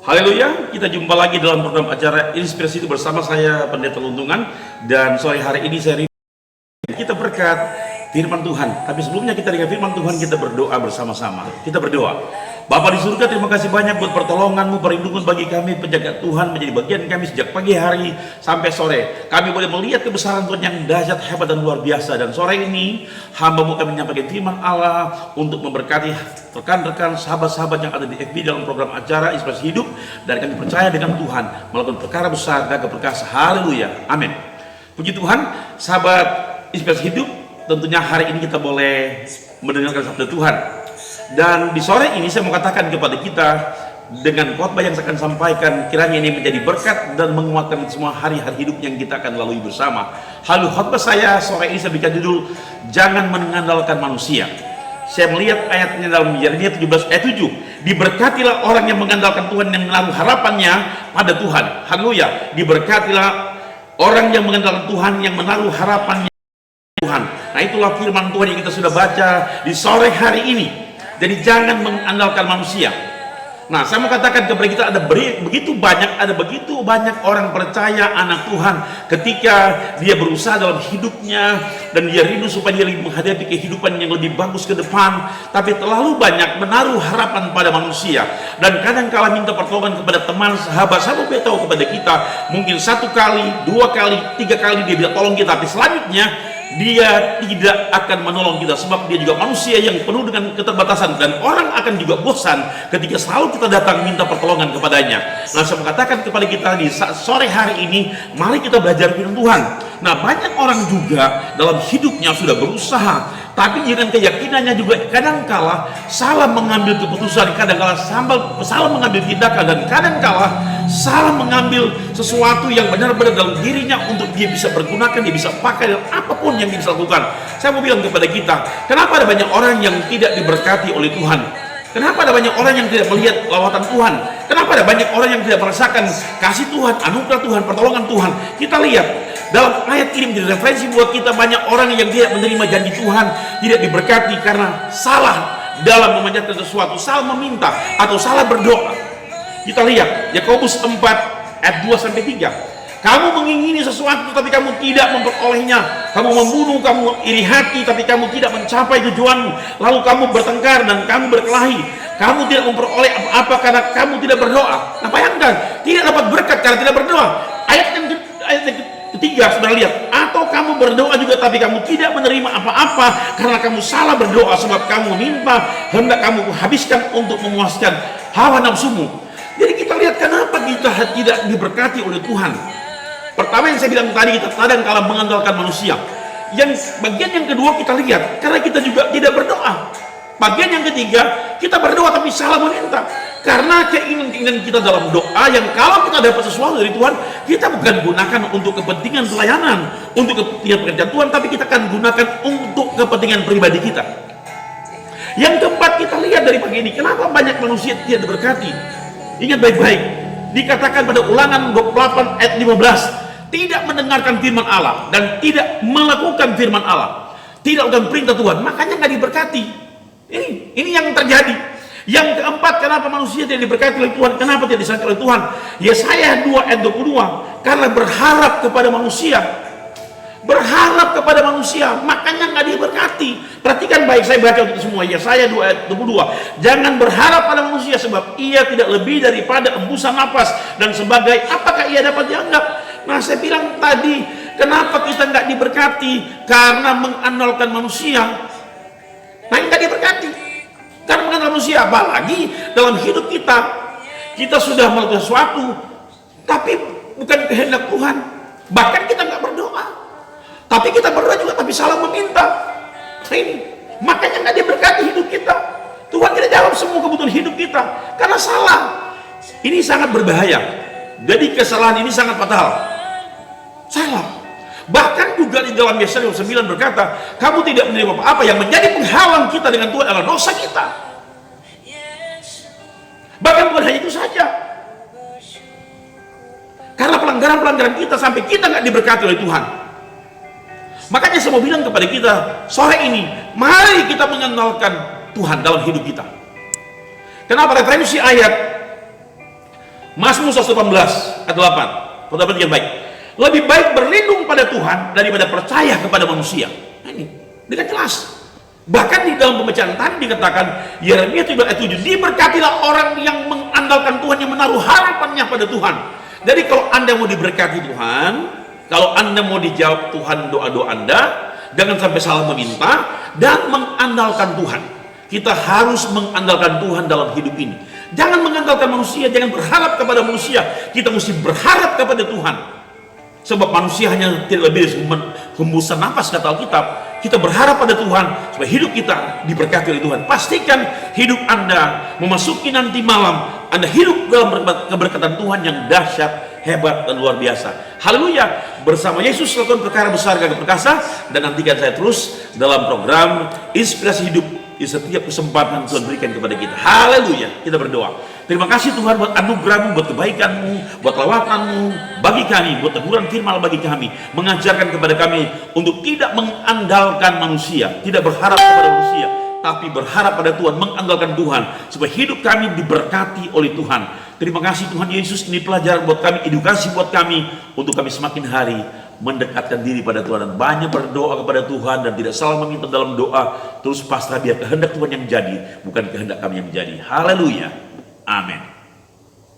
Haleluya, kita jumpa lagi dalam program acara Inspirasi Hidup bersama saya Pendeta Luntungan. Dan sore hari ini kita berkat firman Tuhan. Tapi sebelumnya kita dengan firman Tuhan, kita berdoa bersama-sama. Kita berdoa. Bapa di surga, terima kasih banyak buat pertolongan-Mu, perlindungan bagi kami. Penjaga Tuhan menjadi bagian kami sejak pagi hari sampai sore. Kami boleh melihat kebesaran Tuhan yang dahsyat, hebat, dan luar biasa. Dan sore ini hamba-Mu kami menyampaikan firman Allah untuk memberkati rekan-rekan, sahabat-sahabat yang ada di FB dalam program acara Inspirasi Hidup. Dan kami percaya dengan Tuhan melakukan perkara besar dan keperkasa. Haleluya, amin. Puji Tuhan, sahabat Inspirasi Hidup, tentunya hari ini kita boleh mendengarkan sabda Tuhan. Dan di sore ini saya mau katakan kepada kita dengan khotbah yang saya akan sampaikan, kiranya ini menjadi berkat dan menguatkan semua hari-hari hidup yang kita akan lalui bersama. Lalu khotbah saya sore ini saya berikan judul Jangan Mengandalkan Manusia. Saya melihat ayatnya dalam Yeremia 17 ayat 7. Diberkatilah orang yang mengandalkan Tuhan, yang menaruh harapannya pada Tuhan. Haleluya. Diberkatilah orang yang mengandalkan Tuhan, yang menaruh harapannya Tuhan. Nah, itulah firman Tuhan yang kita sudah baca di sore hari ini. Jadi jangan mengandalkan manusia. Nah, saya mau katakan kepada kita, ada begitu banyak orang percaya anak Tuhan ketika dia berusaha dalam hidupnya dan dia rindu supaya dia menghadapi kehidupan yang lebih bagus ke depan, tapi terlalu banyak menaruh harapan pada manusia. Dan kadang-kala minta pertolongan kepada teman, sahabat beritahu kepada kita, mungkin 1 kali, 2 kali, 3 kali dia bisa tolong kita, tapi selanjutnya dia tidak akan menolong kita, sebab dia juga manusia yang penuh dengan keterbatasan, dan orang akan juga bosan ketika selalu kita datang minta pertolongan kepadanya. Nah, saya mengatakan kepada kita di sore hari ini, mari kita belajar firman Tuhan. Nah, banyak orang juga dalam hidupnya sudah berusaha, tapi dengan keyakinannya juga kadangkala salah mengambil keputusan, kadangkala salah mengambil tindakan, dan kadangkala salah mengambil sesuatu yang benar-benar dalam dirinya untuk dia bisa pergunakan, dia bisa pakai, dan apapun yang dia bisa lakukan. Saya mau bilang kepada kita, kenapa ada banyak orang yang tidak diberkati oleh Tuhan? Kenapa ada banyak orang yang tidak melihat lawatan Tuhan? Kenapa ada banyak orang yang tidak merasakan kasih Tuhan, anugerah Tuhan, pertolongan Tuhan? Kita lihat dalam ayat ini menjadi referensi buat kita, banyak orang yang tidak menerima janji Tuhan, tidak diberkati karena salah dalam memanjatkan sesuatu, salah meminta atau salah berdoa. Kita lihat Yakobus 4 ayat 2 sampai 3. Kamu mengingini sesuatu tapi kamu tidak memperolehnya. Kamu membunuh, kamu iri hati tapi kamu tidak mencapai tujuanmu. Lalu kamu bertengkar dan kamu berkelahi. Kamu tidak memperoleh apa-apa karena kamu tidak berdoa. Nah, bayangkan, tidak dapat berkat karena tidak berdoa. Ayat yang ketiga, sudah lihat. Atau kamu berdoa juga tapi kamu tidak menerima apa-apa karena kamu salah berdoa, sebab kamu minta hendak kamu habiskan untuk memuaskan hawa nafsumu. Jadi kita lihat kenapa kita tidak diberkati oleh Tuhan. Pertama yang saya bilang tadi, kita kadang-kala mengandalkan manusia. Yang bagian yang kedua kita lihat, karena kita juga tidak berdoa. Bagian yang ketiga, kita berdoa tapi salah meminta. Karena keinginan kita dalam doa yang kalau kita dapat sesuatu dari Tuhan, kita bukan gunakan untuk kepentingan pelayanan, untuk kepentingan pekerjaan Tuhan, tapi kita akan gunakan untuk kepentingan pribadi kita. Yang keempat, kita lihat dari pagi ini, kenapa banyak manusia tidak diberkati? Ingat baik-baik, dikatakan pada Ulangan 28 ayat 15, tidak mendengarkan firman Allah dan tidak melakukan firman Allah, tidak melakukan perintah Tuhan, makanya nggak diberkati. Ini yang terjadi. Yang keempat, kenapa manusia tidak diberkati oleh Tuhan, kenapa tidak disangka oleh Tuhan? Yesaya 2 ayat 22, karena berharap kepada manusia. Berharap kepada manusia, makanya nggak diberkati. Perhatikan baik, saya baca untuk semua. Yesaya 2 ayat 22, jangan berharap pada manusia, sebab ia tidak lebih daripada embusan napas, dan sebagai apakah ia dapat dianggap. Nah, saya bilang tadi, kenapa kita nggak diberkati? Karena mengandalkan manusia. Nah, nggak diberkati karena mengandalkan manusia. Apalagi dalam hidup kita sudah melakukan sesuatu tapi bukan kehendak Tuhan. Bahkan kita nggak berdoa, tapi kita berdoa juga tapi salah meminta. Nah, ini makanya nggak diberkati hidup kita. Tuhan tidak jawab semua kebutuhan hidup kita karena salah. Ini sangat berbahaya. Jadi kesalahan ini sangat fatal. Salah. Bahkan juga di dalam Yesaya 9 berkata, kamu tidak menerima apa-apa, yang menjadi penghalang kita dengan Tuhan adalah dosa kita. Bahkan bukan hanya itu saja, karena pelanggaran-pelanggaran kita sampai kita nggak diberkati oleh Tuhan. Makanya saya mau bilang kepada kita sore ini, mari kita mengandalkan Tuhan dalam hidup kita. Kenapa? Referensi ayat Mazmur 118 ayat 8. Saudara perhatikan baik. Lebih baik berlindung pada Tuhan daripada percaya kepada manusia. Nah, ini dengan jelas. Bahkan di dalam pembacaan tadi dikatakan Yeremia 17 ayat 7, diberkatilah orang yang mengandalkan Tuhan, yang menaruh harapannya pada Tuhan. Jadi kalau Anda mau diberkati Tuhan, kalau Anda mau dijawab Tuhan doa-doa Anda, jangan sampai salah meminta dan mengandalkan Tuhan. Kita harus mengandalkan Tuhan dalam hidup ini. Jangan mengandalkan manusia, jangan berharap kepada manusia. Kita mesti berharap kepada Tuhan. Sebab manusia hanya tidak lebih dari hembusan nafas, kata Alkitab. Kita berharap pada Tuhan supaya hidup kita diberkati oleh Tuhan. Pastikan hidup Anda memasuki nanti malam, Anda hidup dalam keberkatan Tuhan yang dahsyat, hebat, dan luar biasa. Haleluya. Bersama Yesus lakukan perkara besar gagah perkasa. Dan nantikan saya terus dalam program Inspirasi Hidup di setiap kesempatan Tuhan berikan kepada kita. Haleluya. Kita berdoa. Terima kasih Tuhan buat anugerah-Mu, buat kebaikan-Mu, buat lawatan-Mu bagi kami, buat teguran firman bagi kami, mengajarkan kepada kami untuk tidak mengandalkan manusia, tidak berharap kepada manusia, tapi berharap pada Tuhan, mengandalkan Tuhan, supaya hidup kami diberkati oleh Tuhan. Terima kasih Tuhan Yesus, ini pelajaran buat kami, edukasi buat kami, untuk kami semakin hari mendekatkan diri pada Tuhan, dan banyak berdoa kepada Tuhan, dan tidak salah meminta dalam doa, terus pasrah biar kehendak Tuhan yang jadi, bukan kehendak kami yang menjadi. Haleluya. Amin.